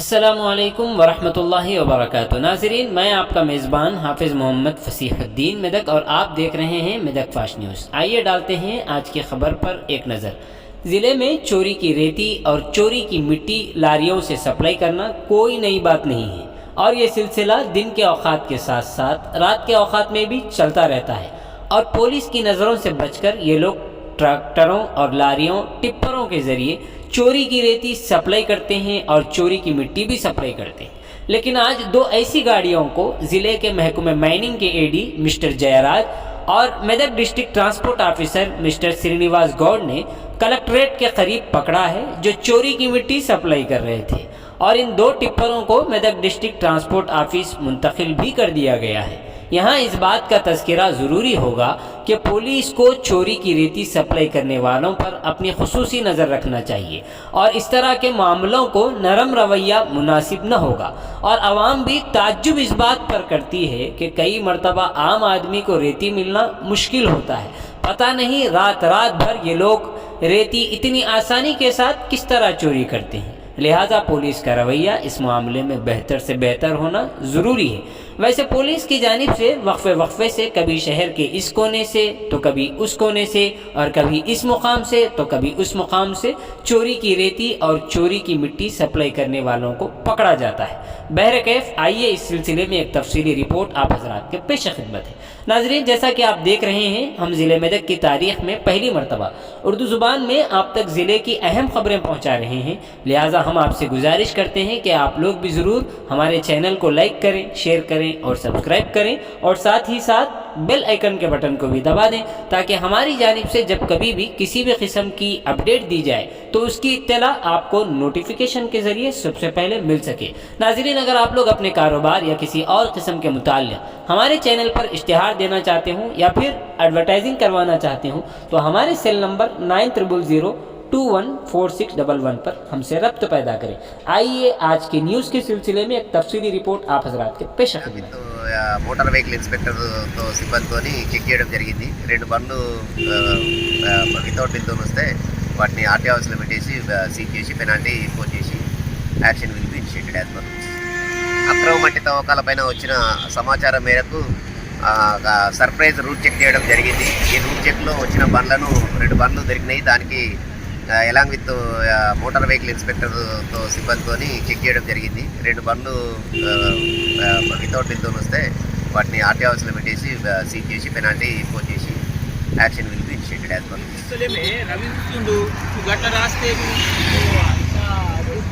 अस्सलामुअलैकुम वरहमतुल्लाहि वबरकातुहू। नाज़रीन, मैं आपका मेज़बान हाफिज़ मोहम्मद फसीहुद्दीन मेदक और आप देख रहे हैं मेदक फास्ट न्यूज़। आइए डालते हैं आज की खबर पर एक नज़र। ज़िले में चोरी की रेती और चोरी की मिट्टी लारियों से सप्लाई करना कोई नई बात नहीं है और ये सिलसिला दिन के औकात के साथ साथ रात के औकात में भी चलता रहता है और पुलिस की नज़रों से बचकर ये लोग ट्रैक्टरों और लारियों टिप्परों के ज़रिए चोरी की रेती सप्लाई करते हैं और चोरी की मिट्टी भी सप्लाई करते हैं। लेकिन आज दो ऐसी गाड़ियों को ज़िले के महकमे माइनिंग के एडी मिस्टर जयराज और Medak district transport officer mister Srinivas Goud ने कलेक्ट्रेट के करीब पकड़ा है, जो चोरी की मिट्टी सप्लाई कर रहे थे और इन दो टिप्परों को मेदक डिस्ट्रिक्ट ट्रांसपोर्ट ऑफिस मुंतकिल भी कर दिया गया है। यहाँ इस बात का तज़किरा ज़रूरी होगा कि पुलिस को चोरी की रेती सप्लाई करने वालों पर अपनी खुसूसी नज़र रखना चाहिए और इस तरह के मामलों को नरम रवैया मुनासिब न होगा। और आवाम भी ताज्जुब इस बात पर करती है कि कई मरतबा आम आदमी को रेती मिलना मुश्किल होता है। पता नहीं रात भर ये लोग रेती इतनी आसानी के साथ किस तरह चोरी करते हैं। लिहाजा पुलिस का रवैया इस मामले में बेहतर से बेहतर होना ज़रूरी है। वैसे पुलिस की जानिब से वक्फे से कभी शहर के इस कोने से तो कभी उस कोने से और कभी इस मुकाम से तो कभी उस मुकाम से चोरी की रेती और चोरी की मिट्टी सप्लाई करने वालों को पकड़ा जाता है। बहरकैफ आइए इस सिलसिले में एक तफसीली रिपोर्ट आप हजरात के पेश खिदमत है। नाजरीन, जैसा कि आप देख रहे हैं, हम ज़िले मेदक की तारीख़ में पहली मरतबा उर्दू ज़ुबान में आप तक ज़िले की अहम खबरें पहुँचा रहे हैं। लिहाजा हम आपसे गुजारिश करते हैं कि आप लोग भी ज़रूर हमारे चैनल को लाइक करें, शेयर करें और सब्सक्राइब करें और साथ ही साथ बेल आइकन के बटन को भी दबा दें ताकि हमारी जानिब से जब कभी भी किसी भी किस्म की अपडेट दी जाए तो उसकी इत्तला आपको नोटिफिकेशन के ज़रिए सबसे पहले मिल सके। नाज़रीन, अगर आप लोग अपने कारोबार या किसी और किस्म के मुताल्लिक़ हमारे चैनल पर इश्तिहार देना चाहते हों या फिर एडवर्टाइजिंग करवाना चाहते हों तो हमारे सेल नंबर 9000214611 पर हमसे रब्त पैदा करें। आइए आज की न्यूज़ के सिलसिले में एक तफसीली रिपोर्ट आप हजरात के पेश खिदमत। మోటార్ వెహికల్ ఇన్స్పెక్టర్తో సిబ్బందితో చెక్ చేయడం జరిగింది. 2 బండ్లు వితౌట్ బిల్తో వస్తే వాటిని ఆర్టీ హౌస్లో పెట్టేసి సీజ్ చేసి పెనాల్టీ ఇంపోజ్ చేసి action will be initiated as per rules. అక్రమ మట్టి తవ్వకాలపైన వచ్చిన సమాచారం మేరకు సర్ప్రైజ్ రూట్ చెక్ చేయడం జరిగింది. ఈ రూట్ చెక్లో వచ్చిన బండ్లను 2 బండ్లు దొరికినాయి. దానికి ఎలాంగ్ విత్ మోటార్ వెహికల్ ఇన్స్పెక్టర్తో సిబ్బందితో చెక్ చేయడం జరిగింది. 2 బండ్లు వితౌట్ బిల్తో వస్తే వాటిని ఆర్టీ హౌస్లో పెట్టేసి సీజ్ చేసి పెనాల్టీ ఇంపోజ్ చేసి action will be initiated as per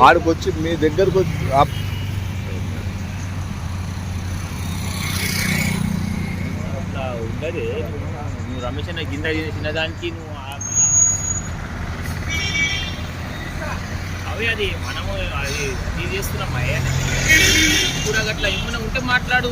ఆడికొచ్చి మీ దగ్గరకు ఉండదు. నువ్వు రమేష్ అన్న కింద చిన్నదానికి నువ్వు అవి అది మనము అది ఇది చేస్తున్నాం. కూడా గట్లా ఏమైనా ఉంటే మాట్లాడు.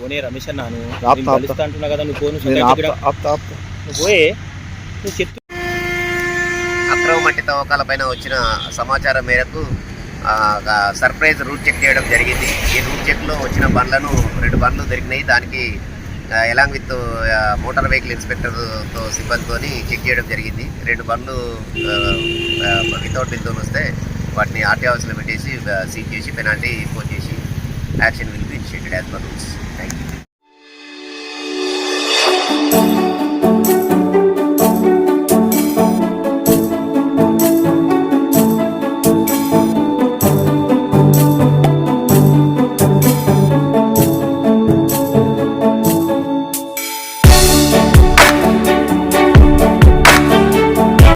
పోనీ రమేష్ అన్నాను కలుస్తా అంటున్నా కదా, నువ్వు పోను పోయే నువ్వు చెప్తూ. అక్రమ మట్టి తవ్వకాలపైన వచ్చిన సమాచారం మేరకు సర్ప్రైజ్ రూట్ చెక్ చేయడం జరిగింది. ఈ రూట్ చెక్లో వచ్చిన బండ్లను 2 బండ్లు దొరికినాయి. దానికి ఎలాంగ్ విత్ మోటార్ వెహికల్ ఇన్స్పెక్టర్తో సిబ్బందితో చెక్ చేయడం జరిగింది. 2 బండ్లు వితౌట్ బిల్తో వస్తే వాటిని ఆర్టీ హౌస్లో పెట్టేసి సీజ్ చేసి పెనాల్టీ ఇంపోజ్ చేసి action will be initiated as per rules. Thank you.